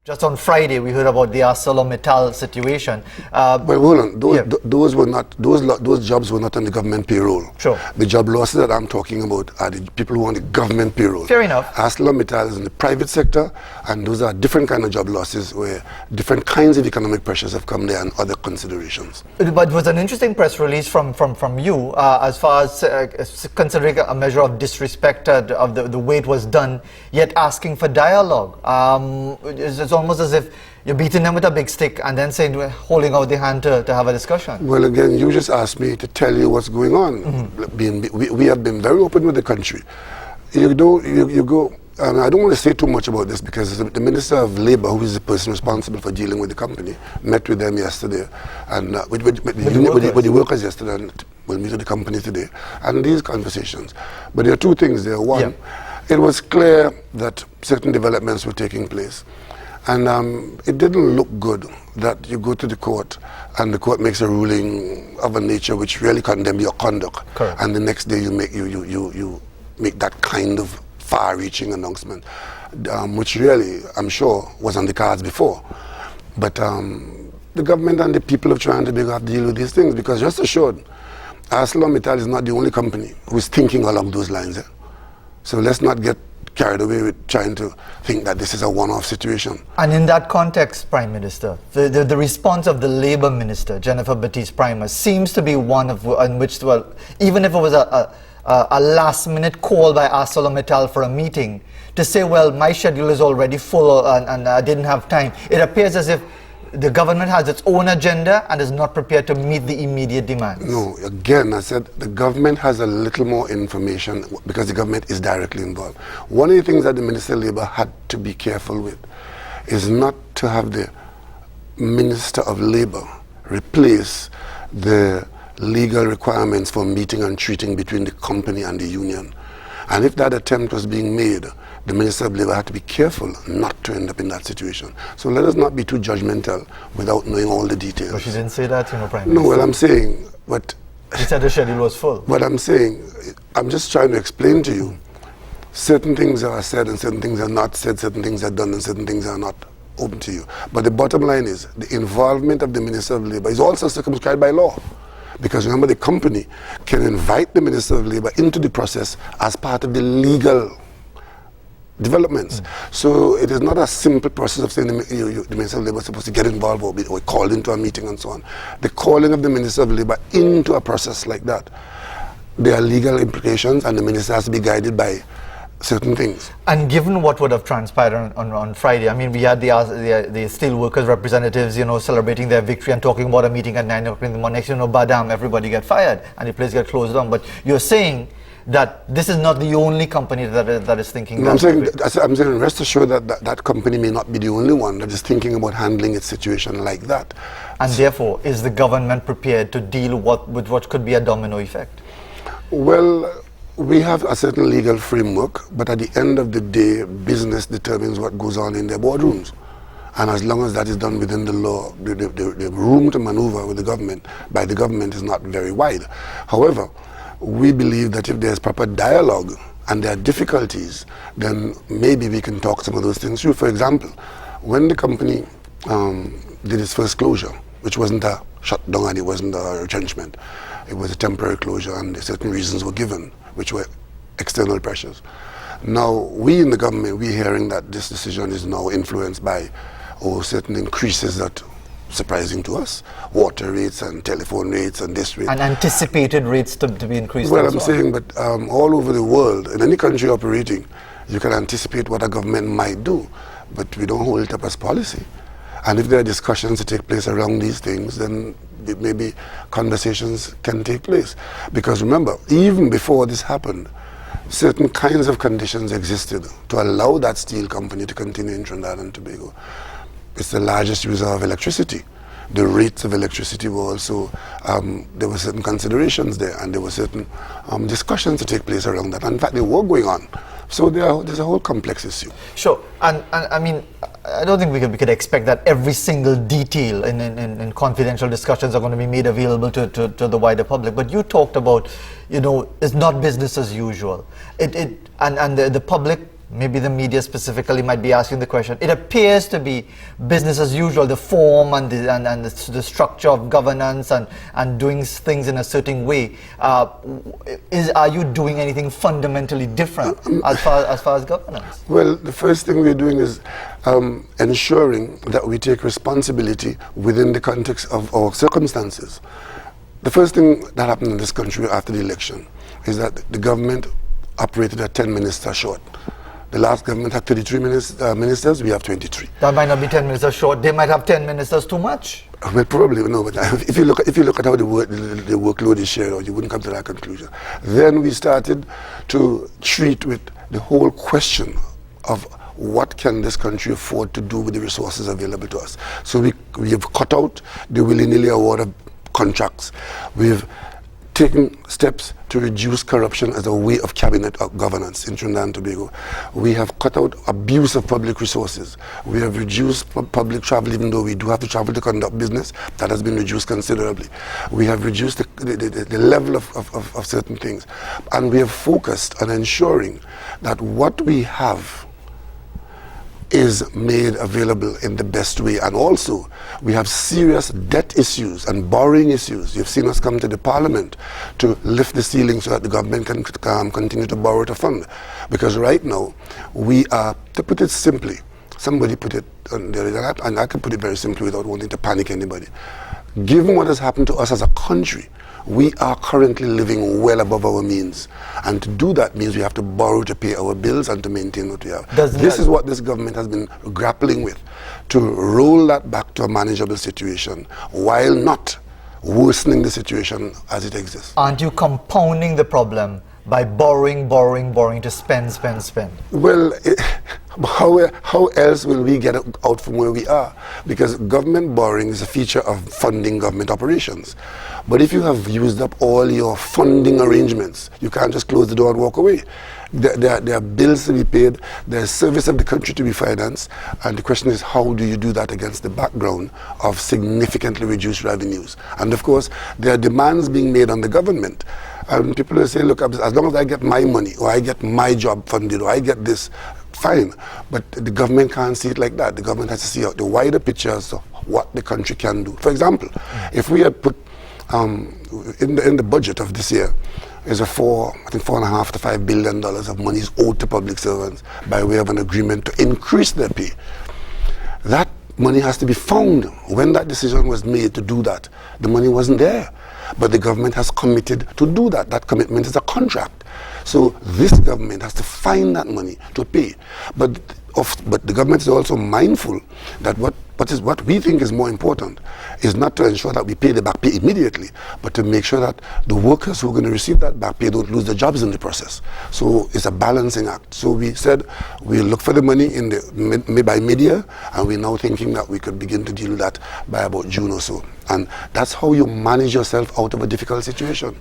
Just on Friday, we heard about the Asolo situation. Well, hold on. Those jobs were not on the government payroll. Sure. The job losses that I'm talking about are the people who are on the government payroll. Fair enough. Asolo is in the private sector, and those are different kind of job losses where different kinds of economic pressures have come there and other considerations. But it was an interesting press release from you as far as considering a measure of disrespect of the way it was done, yet asking for dialogue. It's almost as if you're beating them with a big stick and then saying, holding out the hand to have a discussion. Well, again, you just asked me to tell you what's going on. We have been very open with the country. You go, I don't want to say too much about this because the Minister of Labour, who is the person responsible for dealing with the company, met with them yesterday, and with the workers yesterday, and will meet with the company today, and these conversations. But there are two things there. One, it was clear that certain developments were taking place. And it didn't look good that you go to the court and the court makes a ruling of a nature which really condemns your conduct. Correct. And the next day you make that kind of far-reaching announcement, which really, I'm sure, was on the cards before. But the government and the people have tried to have to deal with these things, because rest assured, ArcelorMittal is not the only company who's thinking along those lines. So let's not get carried away with trying to think that this is a one-off situation. And in that context, Prime Minister, the response of the Labour Minister, Jennifer Baptiste-Primer, seems to be one in which, well, even if it was a last-minute call by ArcelorMittal for a meeting, to say, well, my schedule is already full and I didn't have time, it appears as if the government has its own agenda and is not prepared to meet the immediate demands. No, again, I said the government has a little more information because the government is directly involved. One of the things that the Minister of Labour had to be careful with is not to have the Minister of Labour replace the legal requirements for meeting and treating between the company and the union. And if that attempt was being made, the Minister of Labour had to be careful not to end up in that situation. So let us not be too judgmental without knowing all the details. But she didn't say that, Prime Minister. No, well, I'm saying, but... She said the schedule was full. But I'm saying, I'm just trying to explain to you, certain things are said and certain things are not said, certain things are done and certain things are not open to you. But the bottom line is, the involvement of the Minister of Labour is also circumscribed by law. Because remember, the company can invite the Minister of Labour into the process as part of the legal developments. So it is not a simple process of saying the Minister of Labour is supposed to get involved or called into a meeting and so on. The calling of the Minister of Labour into a process like that, there are legal implications and the Minister has to be guided by certain things. And given what would have transpired on Friday, I mean, we had the steelworkers representatives, celebrating their victory and talking about a meeting at 9 o'clock in the morning. Next, badam, everybody get fired and the place get closed down. But you're saying that this is not the only company that is thinking. No, I'm saying rest assured that company may not be the only one that is thinking about handling its situation like that. And therefore, is the government prepared to deal with what could be a domino effect? Well, we have a certain legal framework, but at the end of the day, business determines what goes on in their boardrooms. And as long as that is done within the law, the room to maneuver with the government, by the government, is not very wide. However, we believe that if there's proper dialogue and there are difficulties, then maybe we can talk some of those things through. For example, when the company did its first closure, which wasn't a shutdown and it wasn't a retrenchment, it was a temporary closure and certain reasons were given, which were external pressures. Now, we in the government, we're hearing that this decision is now influenced by certain increases that surprising to us, water rates and telephone rates and this rate. And anticipated rates to be increased. Well, I'm saying, but all over the world, in any country operating, you can anticipate what a government might do, but we don't hold it up as policy. And if there are discussions to take place around these things, then maybe conversations can take place. Because remember, even before this happened, certain kinds of conditions existed to allow that steel company to continue in Trinidad and Tobago. It's the largest user of electricity. The rates of electricity were also, there were certain considerations there, and there were certain discussions to take place around that. And in fact, they were going on. So there's a whole complex issue. Sure, and I mean, I don't think we could expect that every single detail in confidential discussions are going to be made available to the wider public. But you talked about, it's not business as usual. And the public maybe the media specifically might be asking the question. It appears to be business as usual, the form and the structure of governance and doing things in a certain way. Are you doing anything fundamentally different as far as governance? Well, the first thing we're doing is ensuring that we take responsibility within the context of our circumstances. The first thing that happened in this country after the election is that the government operated at 10 ministers short. The last government had 33 ministers, we have 23. That might not be 10 ministers short. They might have 10 ministers too much. Well, probably no. But if you look at how the workload is shared out, you wouldn't come to that conclusion. Then we started to treat with the whole question of what can this country afford to do with the resources available to us. So we have cut out the willy-nilly award of contracts. We've taken steps to reduce corruption as a way of cabinet governance in Trinidad and Tobago. We have cut out abuse of public resources. We have reduced public travel, even though we do have to travel to conduct business. That has been reduced considerably. We have reduced the level of certain things. And we have focused on ensuring that what we have is made available in the best way. And also, we have serious debt issues and borrowing issues. You've seen us come to the parliament to lift the ceiling so that the government can continue to borrow to fund. Because right now, we are, to put it simply, somebody put it on the other, and I can put it very simply without wanting to panic anybody. Given what has happened to us as a country, we are currently living well above our means. And to do that means we have to borrow to pay our bills and to maintain what we have. This is what this government has been grappling with, to roll that back to a manageable situation while not worsening the situation as it exists. Aren't you compounding the problem by borrowing to spend? Well, how else will we get out from where we are? Because government borrowing is a feature of funding government operations. But if you have used up all your funding arrangements, you can't just close the door and walk away. There are bills to be paid, there's service of the country to be financed, and the question is, how do you do that against the background of significantly reduced revenues? And of course, there are demands being made on the government. And people will say, look, as long as I get my money, or I get my job funded, or I get this, fine. But the government can't see it like that. The government has to see the wider picture as to what the country can do. For example, if we had put in the budget of this year is $4.5 to $5 billion of money is owed to public servants by way of an agreement to increase their pay. That money has to be found. When that decision was made to do that, the money wasn't there. But the government has committed to do that. That commitment is a contract. So this government has to find that money to pay. But the government is also mindful that what we think is more important is not to ensure that we pay the back pay immediately, but to make sure that the workers who are going to receive that back pay don't lose their jobs in the process. So it's a balancing act. So we said we'll look for the money by mid-year, and we're now thinking that we could begin to deal with that by about June or so. And that's how you manage yourself out of a difficult situation.